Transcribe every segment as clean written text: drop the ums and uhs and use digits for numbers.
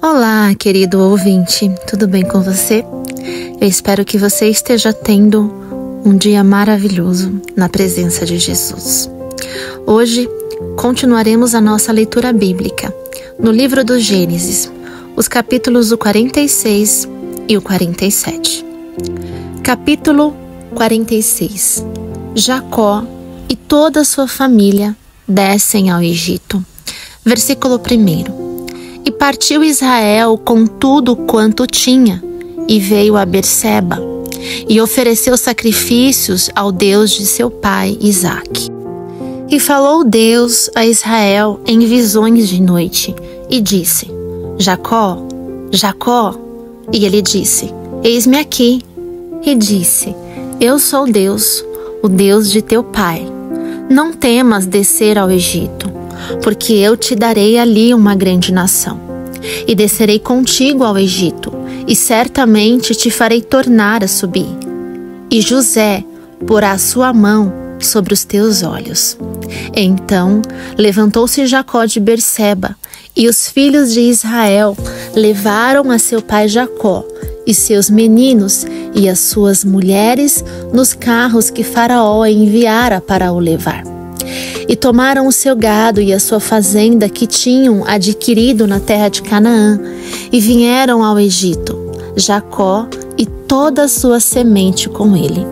Olá, querido ouvinte, tudo bem com você? Eu espero que você esteja tendo um dia maravilhoso na presença de Jesus. Hoje, continuaremos a nossa leitura bíblica no livro do Gênesis, os capítulos 46 e o 47. Capítulo 46. Jacó e toda a sua família descem ao Egito. Versículo 1. E partiu Israel com tudo quanto tinha, e veio a Berseba, e ofereceu sacrifícios ao Deus de seu pai Isaque. E falou Deus a Israel em visões de noite, e disse: Jacó, Jacó. E ele disse: Eis-me aqui. E disse: Eu sou Deus, o Deus de teu pai. Não temas descer ao Egito, porque eu te darei ali uma grande nação. E descerei contigo ao Egito, e certamente te farei tornar a subir. E José porá sua mão sobre os teus olhos. Então levantou-se Jacó de Berseba, e os filhos de Israel levaram a seu pai Jacó, e seus meninos e as suas mulheres nos carros que Faraó enviara para o levar. E tomaram o seu gado e a sua fazenda que tinham adquirido na terra de Canaã, e vieram ao Egito, Jacó e toda a sua semente com ele.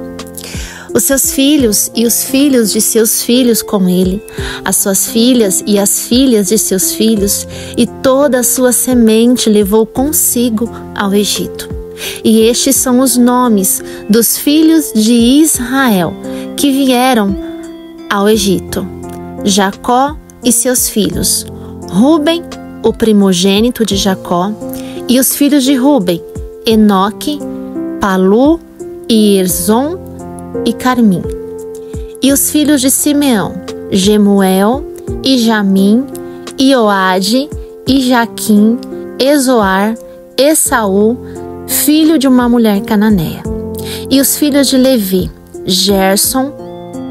Os seus filhos e os filhos de seus filhos com ele, as suas filhas e as filhas de seus filhos, e toda a sua semente levou consigo ao Egito. E estes são os nomes dos filhos de Israel que vieram ao Egito: Jacó e seus filhos, Ruben, o primogênito de Jacó, e os filhos de Ruben, Enoque, Palu, e Erzom e Carmim. E os filhos de Simeão, Gemuel, e Jamim, e Oade, e Jaquim, Ezoar, Esaú, filho de uma mulher cananeia. E os filhos de Levi, Gerson,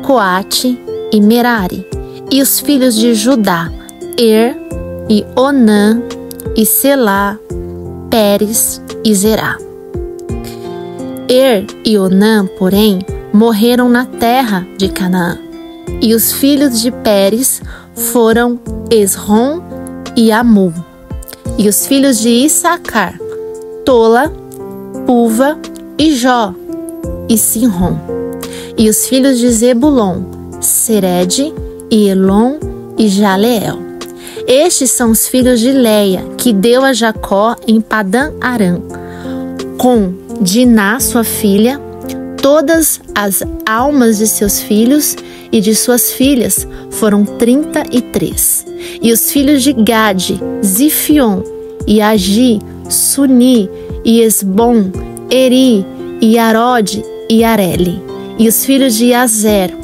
Coate e Merari. E os filhos de Judá, e Onã, e Selá, Pérez e Zerá. E Onã, porém, morreram na terra de Canaã. E os filhos de Pérez foram Esrom e Amul. E os filhos de Issacar, Tola, Puva e Jó e Sinrom. E os filhos de Zebulon, Sered e Elon e Jaleel. Estes são os filhos de Leia, que deu a Jacó em Padã Arã, com Diná sua filha, todas as almas de seus filhos e de suas filhas foram 33. E os filhos de Gade, Zifion e Agi, Suni e Esbom, Eri e Arode e Areli. E os filhos de Azer,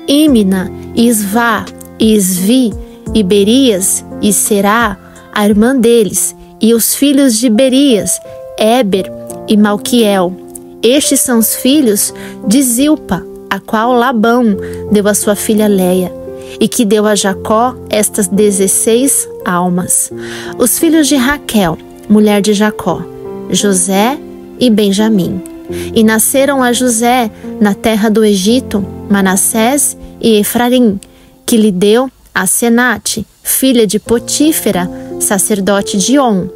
Imna, Isvá, Isvi, e Berias, e Será, a irmã deles, e os filhos de Berias, Éber e Malquiel. Estes são os filhos de Zilpa, a qual Labão deu a sua filha Leia, e que deu a Jacó estas 16 almas. Os filhos de Raquel, mulher de Jacó, José e Benjamim. E nasceram a José na terra do Egito Manassés e Efraim, que lhe deu a Senate, filha de Potífera, sacerdote de On.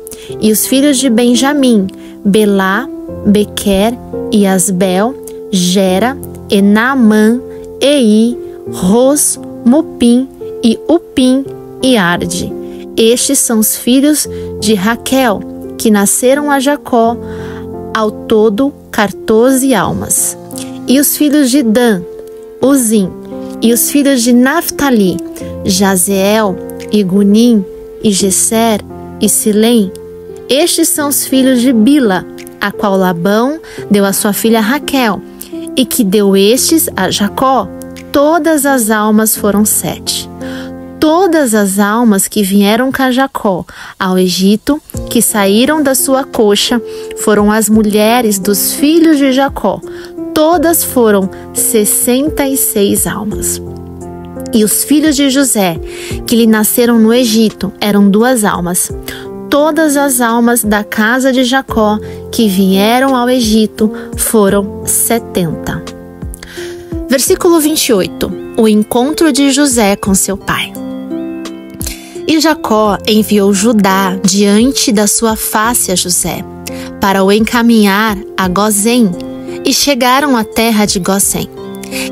E os filhos de Benjamim, Belá, Bequer e Asbel, Gera, e Naamã, Ei, Ros, Mupim e Upim e Arde. Estes são os filhos de Raquel, que nasceram a Jacó, ao todo 14 almas. E os filhos de Dan, Uzim. E os filhos de Naftali, Jazeel, e Gunim, e Gesser, e Silém. Estes são os filhos de Bila, a qual Labão deu a sua filha Raquel, e que deu estes a Jacó. Todas as almas foram 7. Todas as almas que vieram com Jacó ao Egito, que saíram da sua coxa, foram as mulheres dos filhos de Jacó. Todas foram 66 almas. E os filhos de José, que lhe nasceram no Egito, eram 2 almas. todas as almas da casa de Jacó que vieram ao Egito foram 70. Versículo 28. O encontro de José com seu pai. E Jacó enviou Judá diante da sua face a José, para o encaminhar a Gozém, e chegaram à terra de Gozém.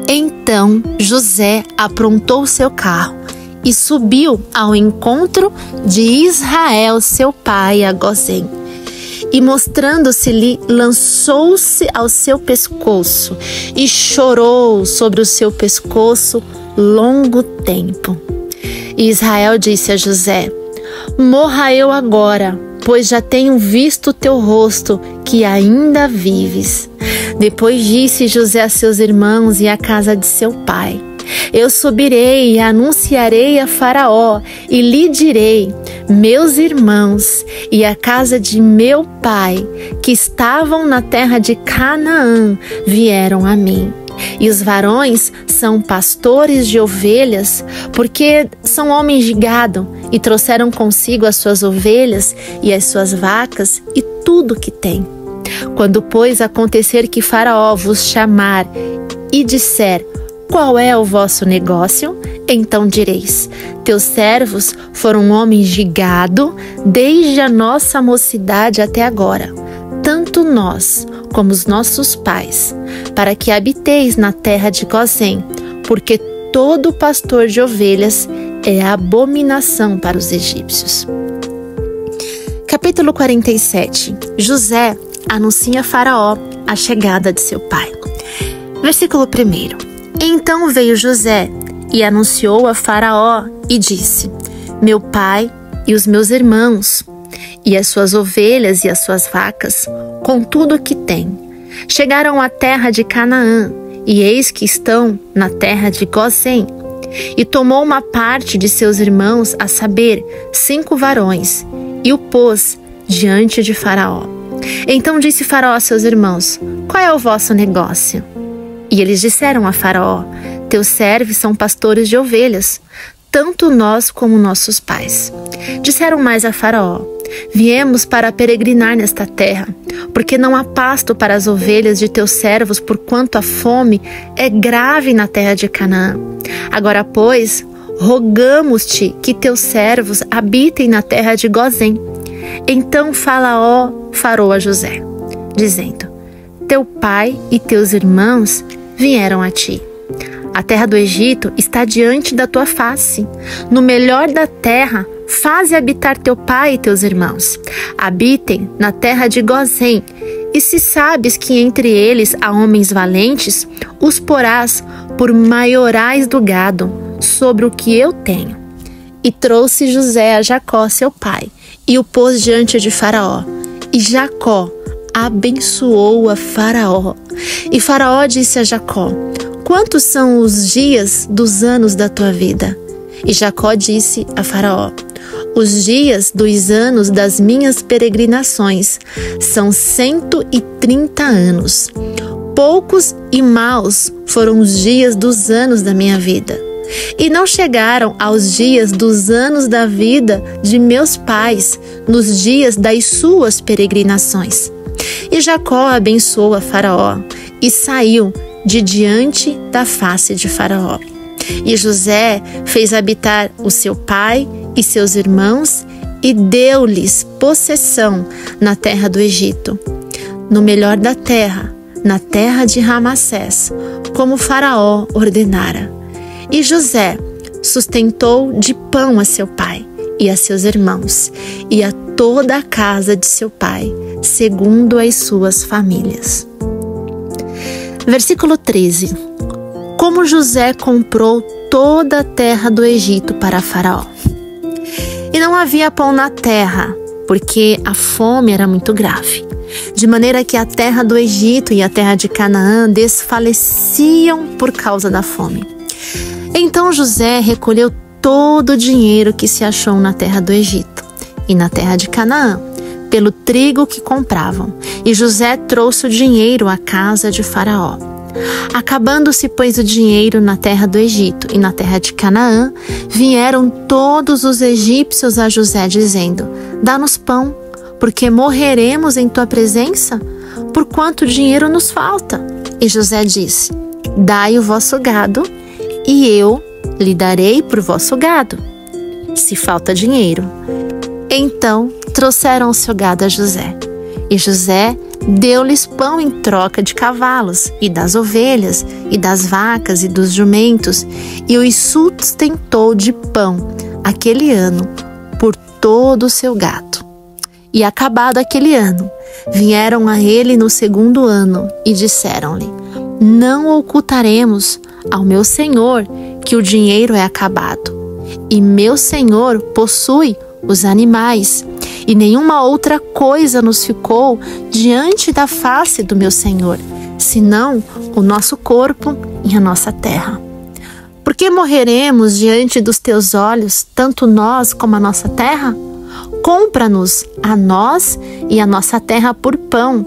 Então José aprontou seu carro e subiu ao encontro de Israel, seu pai, a Gozém. E mostrando-se-lhe, lançou-se ao seu pescoço e chorou sobre o seu pescoço longo tempo. E Israel disse a José: morra eu agora, pois já tenho visto o teu rosto, que ainda vives. Depois disse José a seus irmãos e à casa de seu pai: eu subirei e anunciarei a Faraó e lhe direi: meus irmãos e a casa de meu pai, que estavam na terra de Canaã, vieram a mim. E os varões são pastores de ovelhas, porque são homens de gado, e trouxeram consigo as suas ovelhas e as suas vacas e tudo que têm. Quando, pois, acontecer que Faraó vos chamar e disser: qual é o vosso negócio? Então direis: teus servos foram homens de gado desde a nossa mocidade até agora, tanto nós como os nossos pais, para que habiteis na terra de Gozém, porque todo pastor de ovelhas é abominação para os egípcios. Capítulo 47. José anuncia a Faraó a chegada de seu pai. Versículo 1. Então veio José e anunciou a Faraó e disse: meu pai e os meus irmãos, e as suas ovelhas e as suas vacas, com tudo o que têm, chegaram à terra de Canaã, e eis que estão na terra de Gozém. E tomou uma parte de seus irmãos, a saber, 5 varões, e o pôs diante de Faraó. Então disse Faraó a seus irmãos: qual é o vosso negócio? E eles disseram a Faraó: teus servos são pastores de ovelhas, tanto nós como nossos pais. Disseram mais a Faraó: viemos para peregrinar nesta terra, porque não há pasto para as ovelhas de teus servos, porquanto a fome é grave na terra de Canaã. Agora, pois, rogamos-te que teus servos habitem na terra de Gozém. Então Faraó falou a José, dizendo: teu pai e teus irmãos vieram a ti. A terra do Egito está diante da tua face. No melhor da terra, faze habitar teu pai e teus irmãos. Habitem na terra de Gozém. E se sabes que entre eles há homens valentes, os porás por maiorais do gado, sobre o que eu tenho. E trouxe José a Jacó, seu pai, e o pôs diante de Faraó. E Jacó abençoou a Faraó. E Faraó disse a Jacó: quantos são os dias dos anos da tua vida? E Jacó disse a Faraó: os dias dos anos das minhas peregrinações são 130 anos. Poucos e maus foram os dias dos anos da minha vida, e não chegaram aos dias dos anos da vida de meus pais, nos dias das suas peregrinações. E Jacó abençoou a Faraó e saiu de diante da face de Faraó. E José fez habitar o seu pai e seus irmãos e deu-lhes possessão na terra do Egito, no melhor da terra, na terra de Ramassés, como Faraó ordenara. E José sustentou de pão a seu pai e a seus irmãos e a toda a casa de seu pai, segundo as suas famílias. Versículo 13. Como José comprou toda a terra do Egito para Faraó. E não havia pão na terra, porque a fome era muito grave, de maneira que a terra do Egito e a terra de Canaã desfaleciam por causa da fome. Então José recolheu todo o dinheiro que se achou na terra do Egito e na terra de Canaã, pelo trigo que compravam, e José trouxe o dinheiro à casa de Faraó. Acabando-se, pois, o dinheiro na terra do Egito e na terra de Canaã, vieram todos os egípcios a José, dizendo: dá-nos pão, porque morreremos em tua presença, por quanto dinheiro nos falta. E José disse: dai o vosso gado, e eu lhe darei por vosso gado, se falta dinheiro. Então trouxeram o seu gado a José, e José deu-lhes pão em troca de cavalos, e das ovelhas, e das vacas, e dos jumentos, e os sustentou de pão aquele ano por todo o seu gado. E acabado aquele ano, vieram a ele no segundo ano, e disseram-lhe: não ocultaremos ao meu senhor que o dinheiro é acabado, e meu senhor possui os animais, e nenhuma outra coisa nos ficou diante da face do meu senhor, senão o nosso corpo e a nossa terra. Por que morreremos diante dos teus olhos, tanto nós como a nossa terra? Compra-nos a nós e a nossa terra por pão,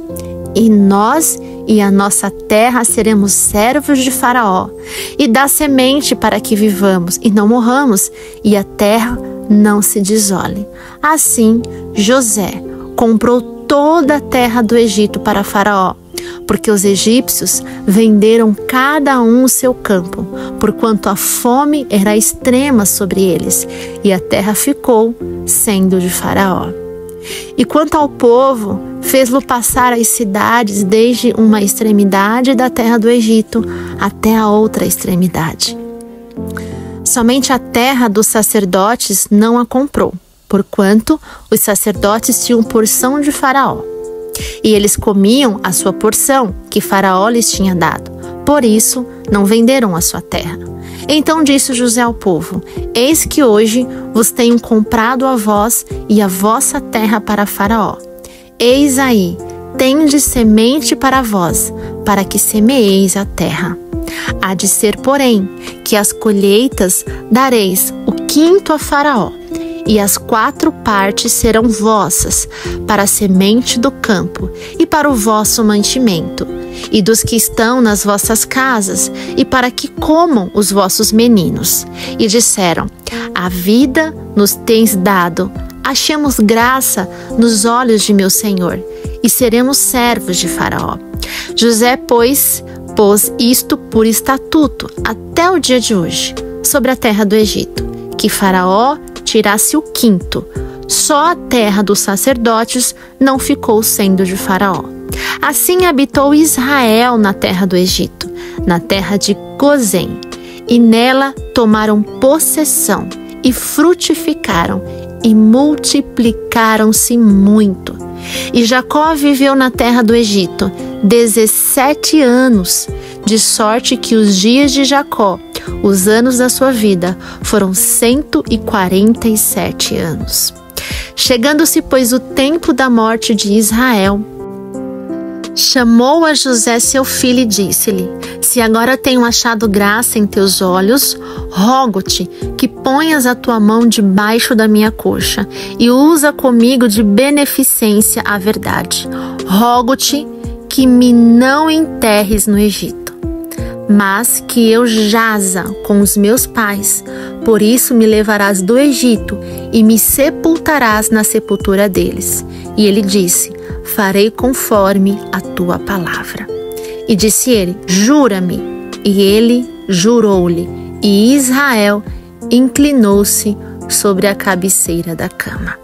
e nós e a nossa terra seremos servos de Faraó, e dá semente para que vivamos e não morramos, e a terra não se desole. Assim, José comprou toda a terra do Egito para Faraó, porque os egípcios venderam cada um o seu campo, porquanto a fome era extrema sobre eles, e a terra ficou sendo de Faraó. E quanto ao povo, fez-lo passar as cidades desde uma extremidade da terra do Egito até a outra extremidade. Somente a terra dos sacerdotes não a comprou, porquanto os sacerdotes tinham porção de Faraó. E eles comiam a sua porção, que Faraó lhes tinha dado. Por isso, não venderam a sua terra. Então disse José ao povo: eis que hoje vos tenho comprado a vós e a vossa terra para Faraó. Eis aí, tendes semente para vós, para que semeeis a terra. Há de ser, porém, que as colheitas dareis o quinto a Faraó, e as 4 partes serão vossas, para a semente do campo e para o vosso mantimento, e dos que estão nas vossas casas, e para que comam os vossos meninos. E disseram: a vida nos tens dado, achemos graça nos olhos de meu senhor, e seremos servos de Faraó. José, pois, pôs isto por estatuto até o dia de hoje, sobre a terra do Egito, que Faraó tirasse o quinto. Só a terra dos sacerdotes não ficou sendo de Faraó. Assim habitou Israel na terra do Egito, na terra de Gozém, e nela tomaram possessão, e frutificaram, e multiplicaram-se muito. E Jacó viveu na terra do Egito 17 anos, de sorte que os dias de Jacó, os anos da sua vida, foram 147 anos. Chegando-se, pois, o tempo da morte de Israel, chamou a José seu filho e disse-lhe: se agora tenho achado graça em teus olhos, rogo-te que ponhas a tua mão debaixo da minha coxa e usa comigo de beneficência a verdade. Rogo-te que me não enterres no Egito, mas que eu jaza com os meus pais. Por isso me levarás do Egito e me sepultarás na sepultura deles. E ele disse: farei conforme a tua palavra. E disse ele: jura-me. E ele jurou-lhe, e Israel inclinou-se sobre a cabeceira da cama.